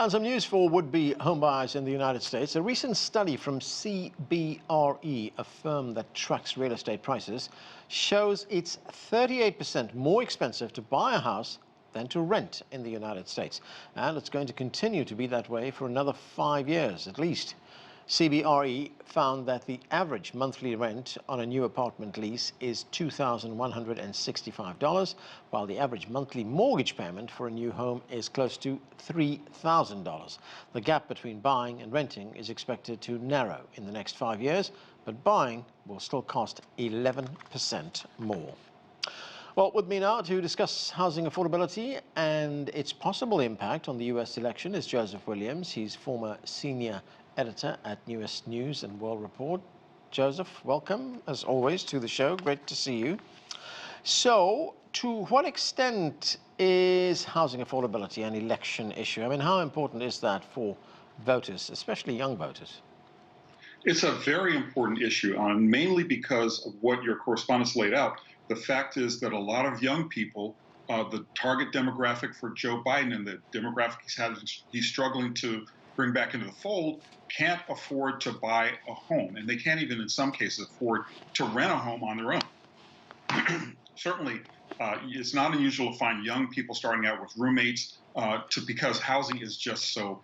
And some news for would-be homebuyers in the United States. A recent study from CBRE, a firm that tracks real estate prices, shows it's 38% more expensive to buy a house than to rent in the United States. And it's going to continue to be that way for another 5 years at least. CBRE found that the average monthly rent on a new apartment lease is $2,165, while the average monthly mortgage payment for a new home is close to $3,000. The gap between buying and renting is expected to narrow in the next 5 years, but buying will still cost 11% more. Well, with me now to discuss housing affordability and its possible impact on the U.S. election is Joseph Williams. He's former senior editor at US News and World Report. Joseph, welcome, as always, to the show. Great to see you. So, to what extent is housing affordability an election issue? I mean, how important is that for voters, especially young voters? It's a very important issue, mainly because of what your correspondents laid out. The fact is that a lot of young people, the target demographic for Joe Biden and the demographic he's struggling to bring back into the fold, can't afford to buy a home. And they can't even, in some cases, afford to rent a home on their own. Certainly, it's not unusual to find young people starting out with roommates because housing is just so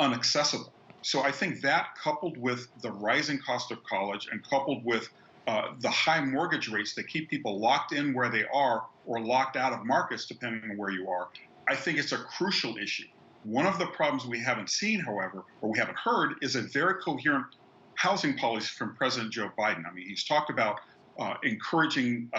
inaccessible. So I think that, coupled with the rising cost of college and coupled with the high mortgage rates that keep people locked in where they are or locked out of markets, depending on where you are, I think it's a crucial issue. One of the problems we haven't seen, however, or we haven't heard, is a very coherent housing policy from President Joe Biden. I mean, he's talked about encouraging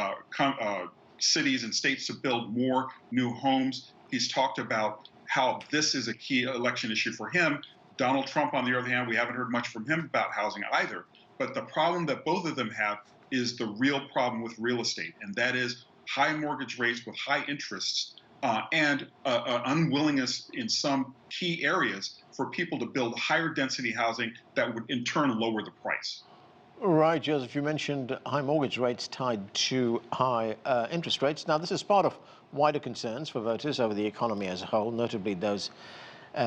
cities and states to build more new homes. He's talked about how this is a key election issue for him. Donald Trump, on the other hand, we haven't heard much from him about housing either. But the problem that both of them have is the real problem with real estate, and that is high mortgage rates with high interests and unwillingness in some key areas for people to build higher density housing that would in turn lower the price. Right, Joseph, you mentioned high mortgage rates tied to high interest rates. Now, this is part of wider concerns for voters over the economy as a whole, notably those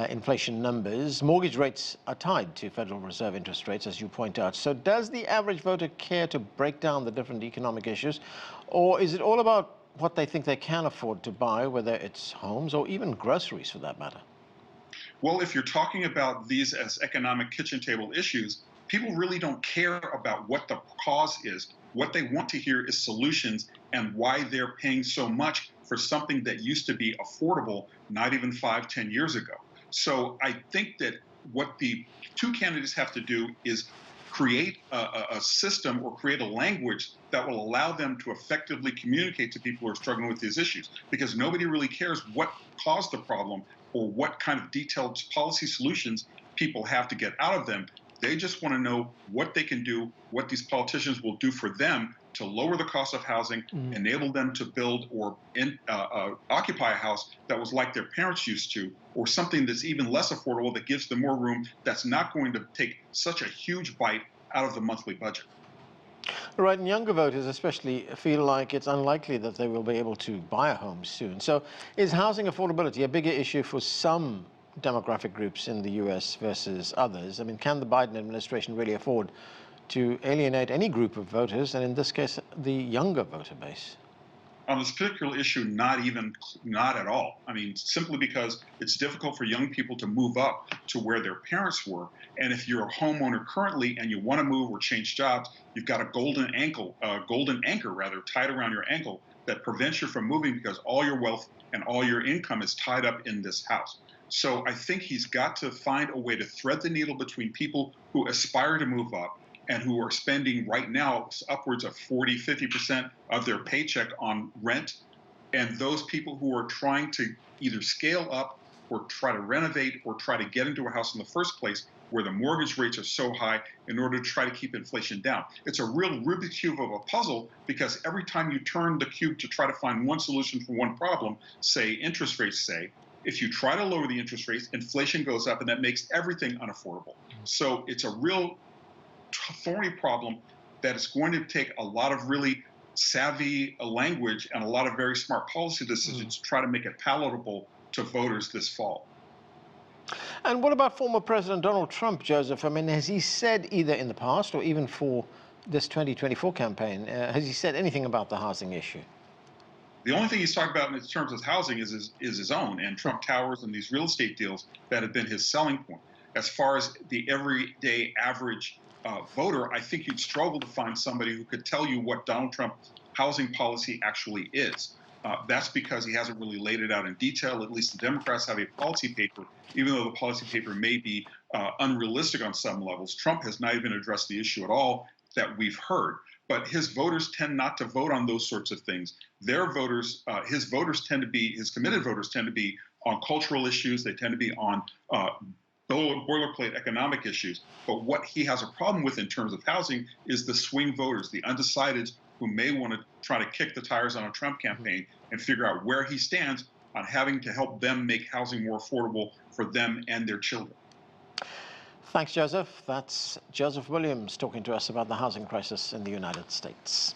inflation numbers. Mortgage rates are tied to Federal Reserve interest rates, as you point out. So does the average voter care to break down the different economic issues, or is it all about what they think they can afford to buy, whether it's homes or even groceries for that matter? Well, if you're talking about these as economic kitchen table issues, people really don't care about what the cause is. What they want to hear is solutions and why they're paying so much for something that used to be affordable not even 5-10 years ago. So I think that what the two candidates have to do is create a system or create a language that will allow them to effectively communicate to people who are struggling with these issues, because nobody really cares what caused the problem or what kind of detailed policy solutions people have to get out of them. They just want to know what they can do, what these politicians will do for them to lower the cost of housing, enable them to build or occupy a house that was like their parents used to, or something that's even less affordable that gives them more room, that's not going to take such a huge bite out of the monthly budget. Right, and younger voters especially feel like it's unlikely that they will be able to buy a home soon. So is housing affordability a bigger issue for some demographic groups in the U.S. versus others? I mean, can the Biden administration really afford to alienate any group of voters, and in this case, the younger voter base? On this particular issue, not at all. I mean, simply because it's difficult for young people to move up to where their parents were. And if you're a homeowner currently and you want to move or change jobs, you've got a golden anchor tied around your ankle that prevents you from moving because all your wealth and all your income is tied up in this house. So I think he's got to find a way to thread the needle between people who aspire to move up and who are spending right now upwards of 40-50% of their paycheck on rent, and those people who are trying to either scale up or try to renovate or try to get into a house in the first place where the mortgage rates are so high in order to try to keep inflation down. It's a real Rubik's Cube of a puzzle, because every time you turn the cube to try to find one solution for one problem, say interest rates, if you try to lower the interest rates, inflation goes up, and that makes everything unaffordable. So it's a real thorny problem that is going to take a lot of really savvy language and a lot of very smart policy decisions to try to make it palatable to voters this fall. And what about former President Donald Trump, Joseph? I mean, has he said either in the past or even for this 2024 campaign, has he said anything about the housing issue? The only thing he's talked about in terms of housing is his own, and Trump Towers and these real estate deals that have been his selling point. As far as the everyday average voter, I think you'd struggle to find somebody who could tell you what Donald Trump's housing policy actually is. That's because he hasn't really laid it out in detail. At least the Democrats have a policy paper, even though the policy paper may be unrealistic on some levels. Trump has not even addressed the issue at all that we've heard. But his voters tend not to vote on those sorts of things. Their voters, his committed voters tend to be on cultural issues. They tend to be on boilerplate economic issues. But what he has a problem with in terms of housing is the swing voters, the undecideds who may want to try to kick the tires on a Trump campaign and figure out where he stands on having to help them make housing more affordable for them and their children. Thanks, Joseph. That's Joseph Williams talking to us about the housing crisis in the United States.